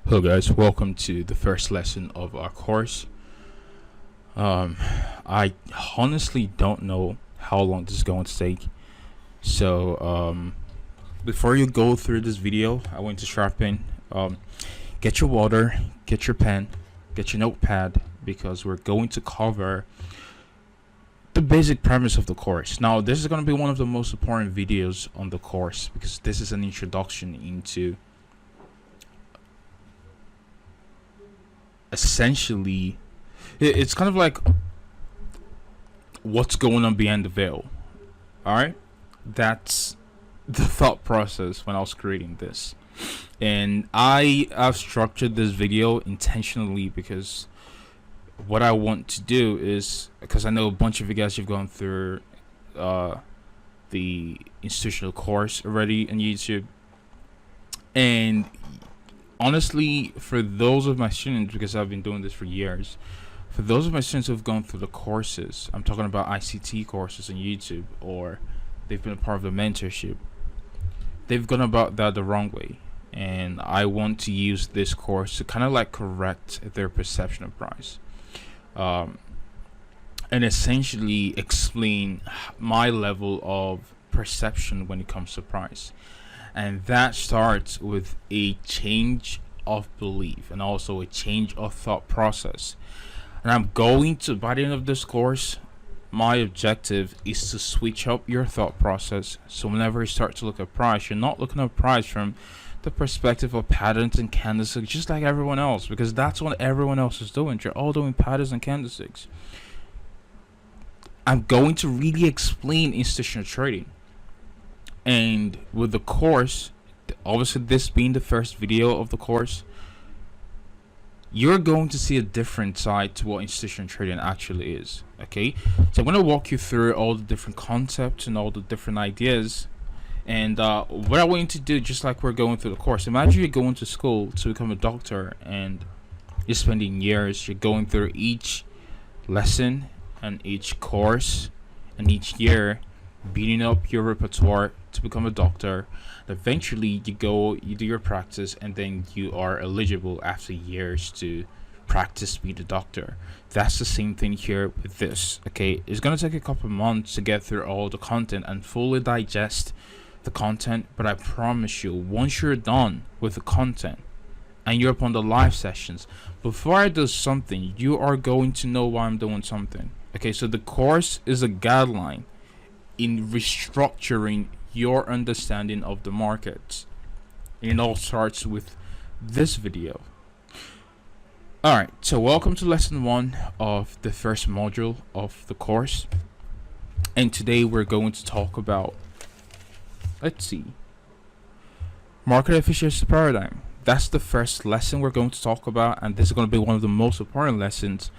Hello guys, welcome to the first lesson of our course. I honestly don't know how long this is going to take, so before you go through this video, I want to strap in, get your water, get your pen, get your notepad, because we're going to cover the basic premise of the course. Now this is going to be one of the most important videos on the course, because this is an introduction into essentially, it's kind of like what's going on behind the veil. All right, that's the thought process when I was creating this, and I have structured this video intentionally because what I want to do is, because I know a bunch of you guys have gone through the institutional course already on YouTube, and honestly, for those of my students, because I've been doing this for years, for those of my students who've gone through the courses, I'm talking about ICT courses on YouTube, or they've been a part of the mentorship, they've gone about that the wrong way. And I want to use this course to kind of like correct their perception of price, and essentially explain my level of perception when it comes to price. And that starts with a change of belief and also a change of thought process. And I'm going to, by the end of this course, my objective is to switch up your thought process. So whenever you start to look at price, you're not looking at price from the perspective of patterns and candlesticks, just like everyone else, because that's what everyone else is doing. You're all doing patterns and candlesticks. I'm going to really explain institutional trading. And with the course, obviously this being the first video of the course, you're going to see a different side to what institutional trading actually is. Okay, so I'm going to walk you through all the different concepts and all the different ideas. And what I want you to do, just like we're going through the course, imagine you're going to school to become a doctor, and you're spending years, you're going through each lesson and each course and each year, beating up your repertoire to become a doctor. Eventually you do your practice, and then you are eligible after years to practice to be the doctor. That's the same thing here with this. Okay, it's gonna take a couple months to get through all the content and fully digest the content, but I promise you, once you're done with the content and you're upon the live sessions, before I do something, you are going to know why I'm doing something. Okay, so the course is a guideline in restructuring your understanding of the markets. It all starts with this video. Alright, so welcome to lesson 1 of the first module of the course, and today we're going to talk about, let's see, market efficiency paradigm. That's the first lesson we're going to talk about, and this is going to be one of the most important lessons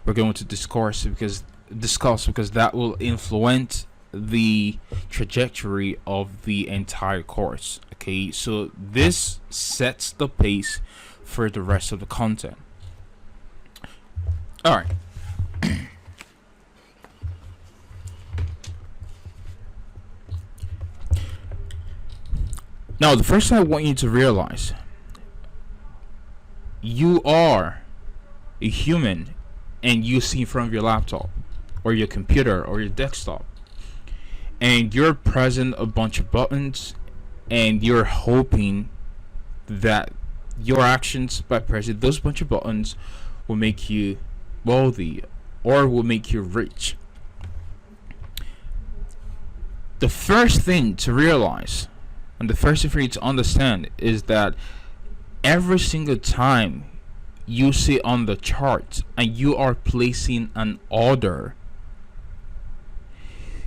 we're going to discuss because that will influence the trajectory of the entire course. Okay, so this sets the pace for the rest of the content. All right. Now, the first thing I want you to realize, you are a human, and you see in front of your laptop or your computer or your desktop, and you're pressing a bunch of buttons, and you're hoping that your actions by pressing those bunch of buttons will make you wealthy or will make you rich. The first thing to realize, and the first thing for you to understand, is that every single time you see on the chart and you are placing an order,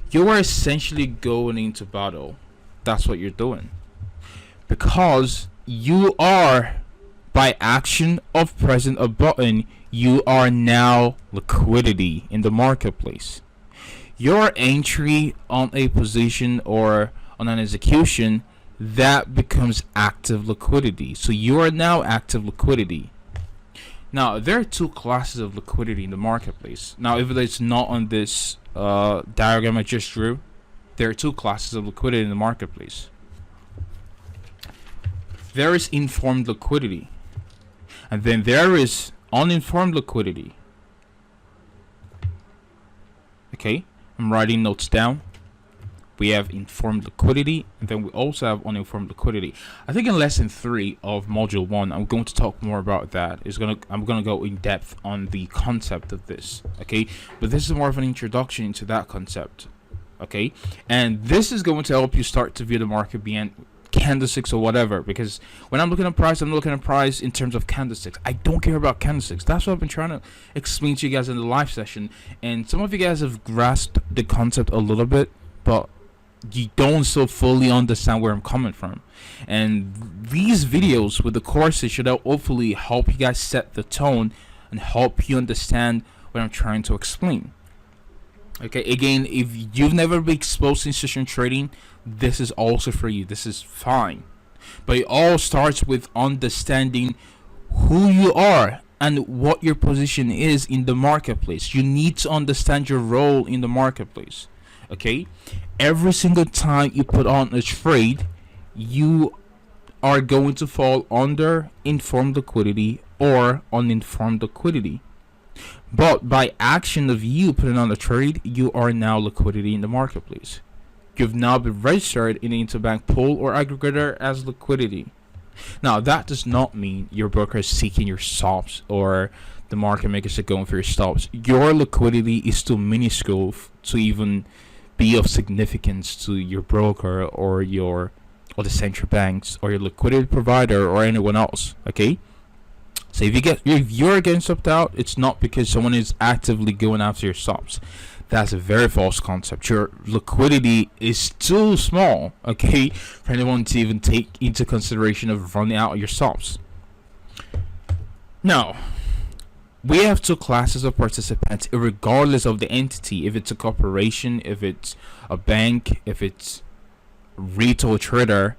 you are essentially going into battle. That's what you're doing, because you are, by action of pressing a button, you are now liquidity in the marketplace. Your entry on a position or on an execution, that becomes active liquidity. So you are now active liquidity. Now, there are two classes of liquidity in the marketplace. Now, if it's not on this diagram I just drew, there are two classes of liquidity in the marketplace. There is informed liquidity, and then there is uninformed liquidity. Okay, I'm writing notes down. We have informed liquidity, and then we also have uninformed liquidity. I think in lesson 3 of module 1, I'm going to talk more about that. I'm gonna go in depth on the concept of this. Okay, but this is more of an introduction into that concept. Okay, and this is going to help you start to view the market beyond candlesticks or whatever, because when I'm looking at price, I'm looking at price in terms of candlesticks. I don't care about candlesticks. That's what I've been trying to explain to you guys in the live session, and some of you guys have grasped the concept a little bit, but you don't so fully understand where I'm coming from. And these videos with the courses should hopefully help you guys set the tone and help you understand what I'm trying to explain. Okay, again, if you've never been exposed to institutional trading, this is also for you. This is fine. But it all starts with understanding who you are and what your position is in the marketplace. You need to understand your role in the marketplace. Okay, every single time you put on a trade, you are going to fall under informed liquidity or uninformed liquidity. But by action of you putting on a trade, you are now liquidity in the marketplace. You've now been registered in the interbank pool or aggregator as liquidity. Now, that does not mean your broker is seeking your stops or the market makers are going for your stops. Your liquidity is too minuscule to even be of significance to your broker or the central banks or your liquidity provider or anyone else. Okay, so if you're getting stopped out, it's not because someone is actively going after your stops. That's a very false concept. Your liquidity is too small, okay, for anyone to even take into consideration of running out your stops. Now, we have two classes of participants, regardless of the entity. If it's a corporation, if it's a bank, if it's a retail trader,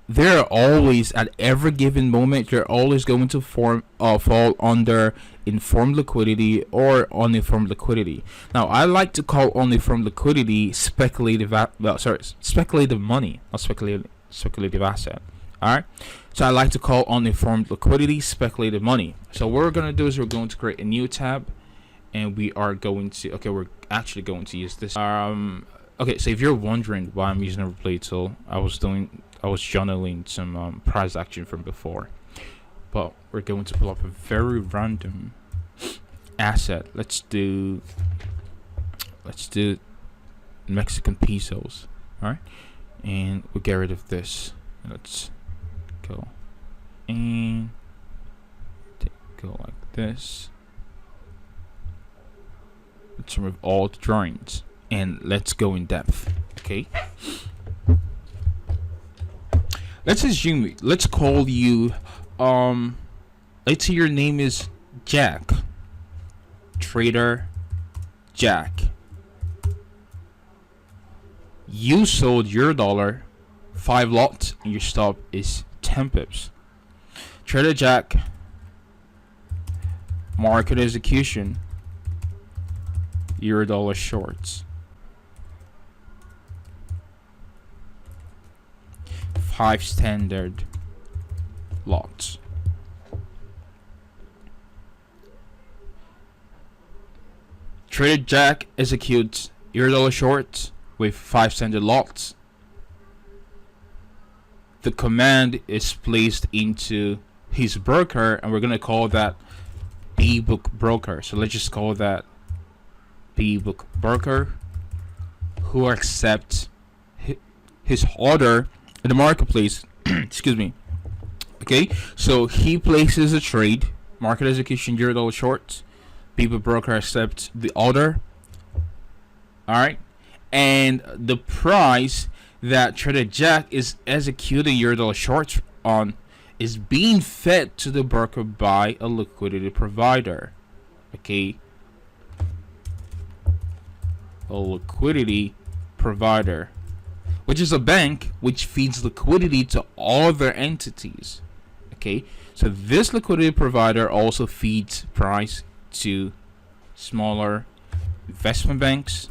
they're always, at every given moment, they're always going to fall under informed liquidity or uninformed liquidity. Now, I like to call uninformed liquidity speculative money, not speculative asset. Alright, so I like to call uninformed liquidity speculative money. So what we're going to do is we're going to create a new tab, and we are going to, we're actually going to use this. Okay, so if you're wondering why I'm using a replay tool, I was journaling some price action from before, but we're going to pull up a very random asset. Let's do Mexican pesos. All right, and we'll get rid of this. Let's go and go like this. Let's remove all the drawings and let's go in depth. Okay, let's assume, let's call you let's say your name is Jack, trader Jack. You sold your dollar 5 lots and your stop is 10 pips. Trader Jack, market execution, your dollar shorts, 5 standard lots. Trader Jack executes your dollar shorts with 5 standard lots. The command is placed into his broker, and we're gonna call that B-book broker. So let's just call that B-book broker, who accepts his order in the marketplace. Excuse me. Okay, so he places a trade, market execution, $0 shorts. B-book broker accepts the order. All right, and the price that Trader Jack is executing $0 shorts on is being fed to the broker by a liquidity provider. Okay, a liquidity provider, which is a bank which feeds liquidity to other entities. Okay, so this liquidity provider also feeds price to smaller investment banks,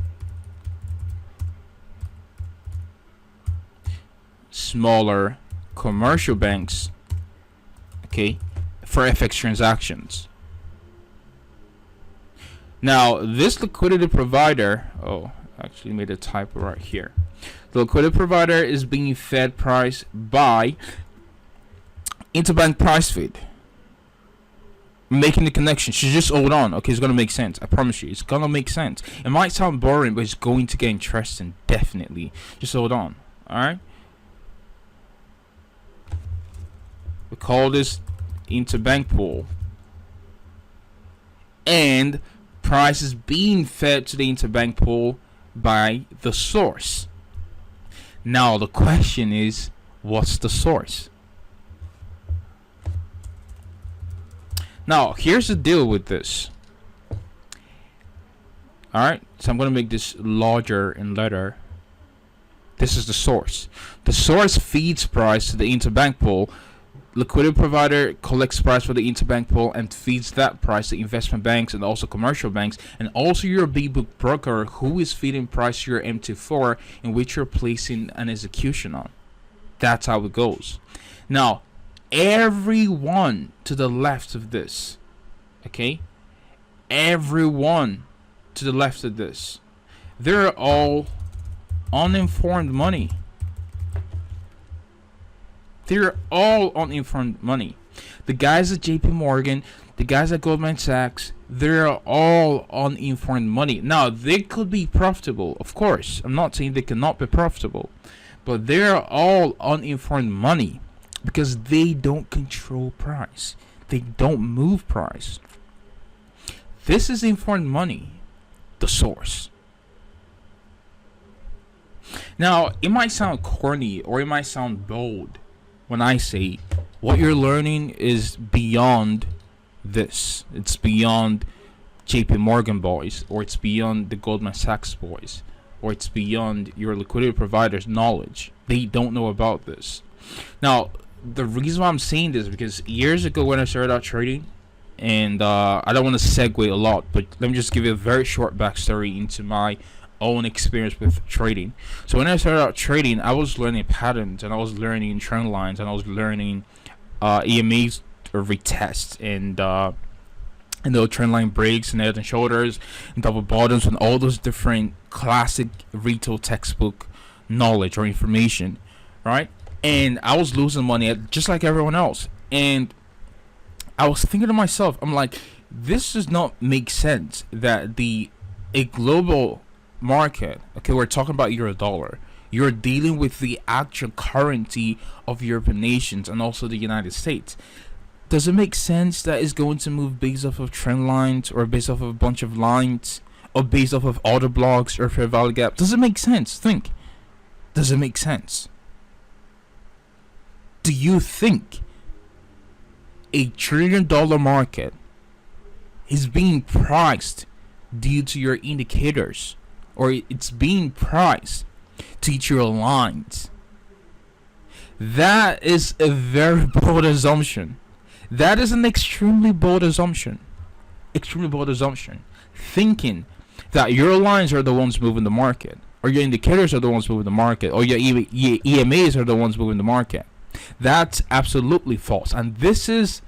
smaller commercial banks, okay, for FX transactions. Now, this liquidity provider, oh, actually made a typo right here. The liquidity provider is being fed price by interbank price feed. Making the connection. So just hold on. Okay, it's gonna make sense. I promise you, it's gonna make sense. It might sound boring, but it's going to get interesting. Definitely. Just hold on. All right. We call this interbank pool, and price is being fed to the interbank pool by the source. Now the question is, what's the source? Now here's the deal with this. Alright, so I'm gonna make this larger in letter. This is the source. The source feeds price to the interbank pool. Liquidity provider collects price for the interbank pool and feeds that price to investment banks and also commercial banks, and also your big book broker, who is feeding price to your MT4 in which you're placing an execution on. That's how it goes. Now, everyone to the left of this, okay, everyone to the left of this, they're all uninformed money. They're all uninformed money. The guys at JP Morgan, the guys at Goldman Sachs, they're all uninformed money. Now, they could be profitable, of course. I'm not saying they cannot be profitable, but they're all uninformed money because they don't control price. They don't move price. This is informed money, the source. Now, it might sound corny or it might sound bold when I say what you're learning is beyond this. It's beyond JP Morgan boys, or it's beyond the Goldman Sachs boys, or it's beyond your liquidity provider's knowledge. They don't know about this. Now, the reason why I'm saying this is because years ago when I started out trading, and I don't want to segue a lot, but let me just give you a very short backstory into my own experience with trading. So when I started out trading, I was learning patterns, and I was learning trend lines, and I was learning EMAs or retests, and the trend line breaks and head and shoulders and double bottoms, and all those different classic retail textbook knowledge or information, right? And I was losing money just like everyone else, and I was thinking to myself, I'm like, this does not make sense that a global market, okay, we're talking about euro dollar, you're dealing with the actual currency of European nations and also the United States. Does it make sense that it's going to move based off of trend lines, or based off of a bunch of lines, or based off of order blocks or fair value gap? Does it make sense? Think. Does it make sense? Do you think $1 trillion market is being priced due to your indicators, or it's being priced to your lines? That is a very bold assumption. That is an extremely bold assumption. Extremely bold assumption. Thinking that your lines are the ones moving the market, or your indicators are the ones moving the market, or your EMAs are the ones moving the market. That's absolutely false. And this is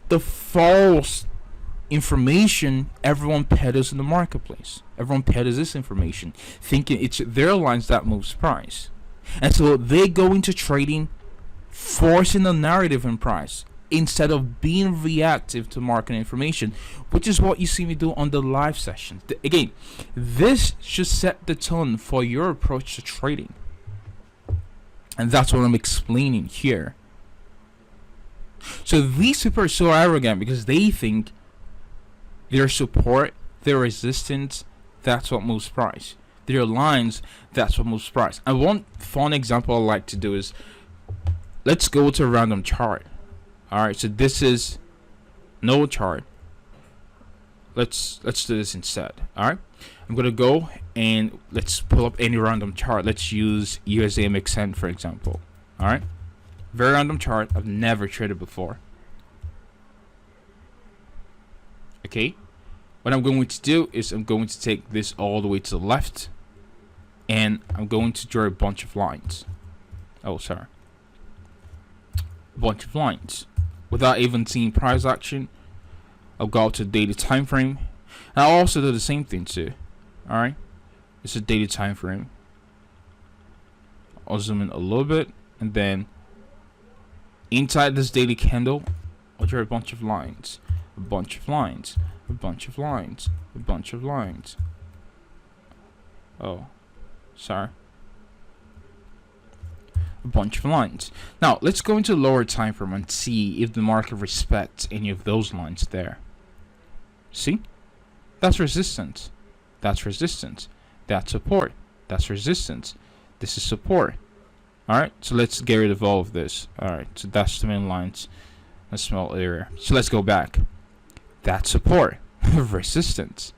the false information everyone peddles in the marketplace. Everyone peddles this information, thinking it's their lines that moves price. And so they go into trading, forcing a narrative in price, instead of being reactive to market information, which is what you see me do on the live sessions. Again, this should set the tone for your approach to trading. And that's what I'm explaining here. So these people are so arrogant because they think their support, their resistance, that's what moves price. Their lines, that's what moves price. And one fun example I like to do is, let's go to a random chart. Alright, so this is no chart. Let's do this instead. Alright, I'm gonna go and let's pull up any random chart. Let's use USAMXN for example. Alright, Very random chart. I've never traded before. Okay. What I'm going to do is I'm going to take this all the way to the left, and I'm going to draw a bunch of lines. Oh, sorry. A bunch of lines. Without even seeing price action, I'll go to the daily time frame. And I'll also do the same thing too. Alright. It's a daily time frame. I'll zoom in a little bit, and then inside this daily candle, I'll draw a bunch of lines. A bunch of lines. A bunch of lines. A bunch of lines. Oh, sorry. A bunch of lines. Now let's go into lower time frame and see if the market respects any of those lines there. See? That's resistance. That's resistance. That's support. That's resistance. This is support. Alright, so let's get rid of all of this. Alright, so that's the main lines. A small area. So let's go back. That's support. Resistance.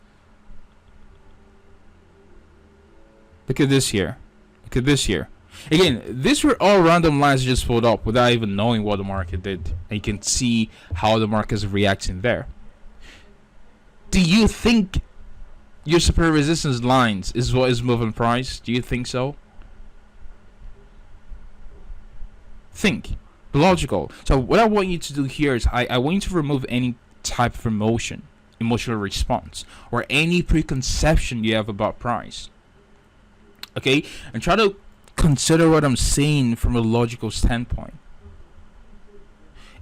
Look at this here. Look at this here. Again, these were all random lines just pulled up without even knowing what the market did. And you can see how the market is reacting there. Do you think your support resistance lines is what is moving price? Do you think so? Think. Be logical. So what I want you to do here is I want you to remove any type of emotional response, or any preconception you have about price. Okay? And try to consider what I'm saying from a logical standpoint.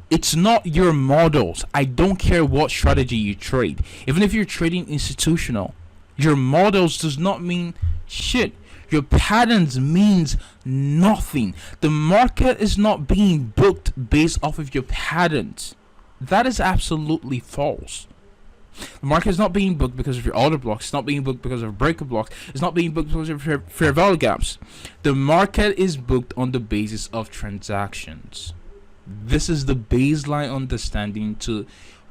It's not your models. I don't care what strategy you trade. Even if you're trading institutional, your models does not mean shit. Your patterns means nothing. The market is not being booked based off of your patterns. That is absolutely false. The market is not being booked because of your order blocks. It's not being booked because of breaker blocks. It's not being booked because of fair value gaps. The market is booked on the basis of transactions. This is the baseline understanding to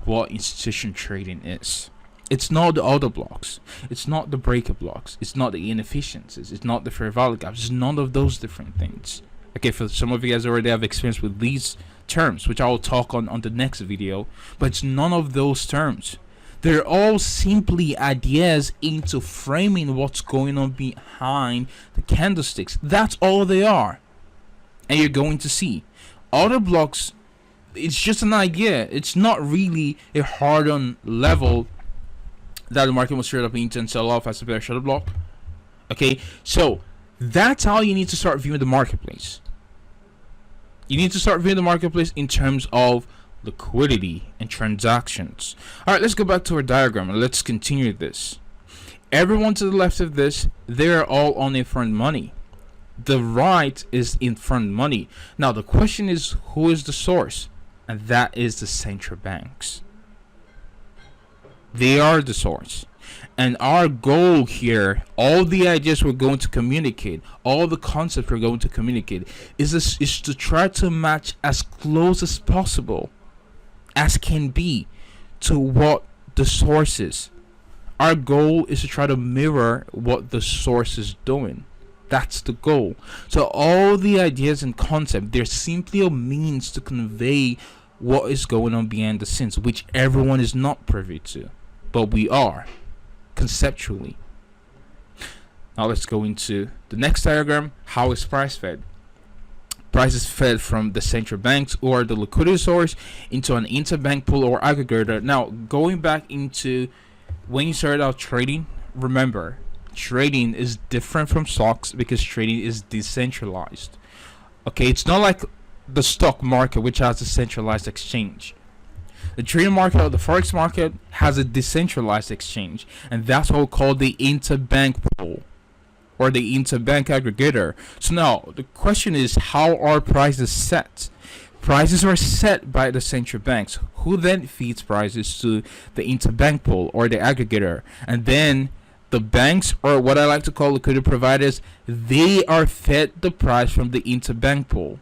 what institution trading is. It's not the order blocks. It's not the breaker blocks. It's not the inefficiencies. It's not the fair value gaps. It's none of those different things. Okay, for some of you guys already have experience with these terms, which I will talk on the next video, but it's none of those terms. They're all simply ideas into framing what's going on behind the candlesticks. That's all they are. And you're going to see. Order blocks, it's just an idea. It's not really a hard-on level that the market will straight up into and sell off as a bear shutter block. Okay, so that's how you need to start viewing the marketplace. You need to start viewing the marketplace in terms of liquidity and transactions. Alright, let's go back to our diagram and let's continue this. Everyone to the left of this, they're all on in front money. The right is in front money. Now the question is, who is the source? And that is the central banks. They are the source. And our goal here, all the ideas we're going to communicate, all the concepts we're going to communicate, is to try to match as close as possible, as can be, to what the source is. Our goal is to try to mirror what the source is doing. That's the goal. So all the ideas and concepts, they're simply a means to convey what is going on behind the scenes, which everyone is not privy to, but we are conceptually. Now let's go into the next diagram. How is price fed? Price is fed from the central banks or the liquidity source into an interbank pool or aggregator. Now going back into when you started out trading, remember, trading is different from stocks because trading is decentralized. Okay, it's not like the stock market, which has a centralized exchange. The trading market or the forex market has a decentralized exchange, and that's what we call the interbank pool or the interbank aggregator. So now the question is, how are prices set? Prices are set by the central banks, who then feeds prices to the interbank pool or the aggregator, and then the banks, or what I like to call liquidity providers, they are fed the price from the interbank pool.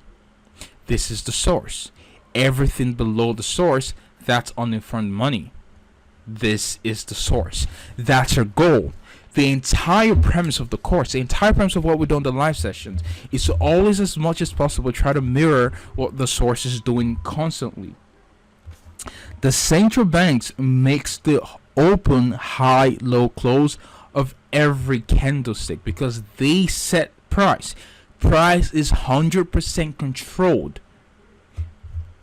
This is the source. Everything below the source, that's on in front money. This is the source. That's our goal. the entire premise of the course, the entire premise of what we do in the live sessions, is to always, as much as possible, try to mirror what the source is doing constantly. The central banks makes the open, high, low, close of every candlestick because they set price. Price is 100% controlled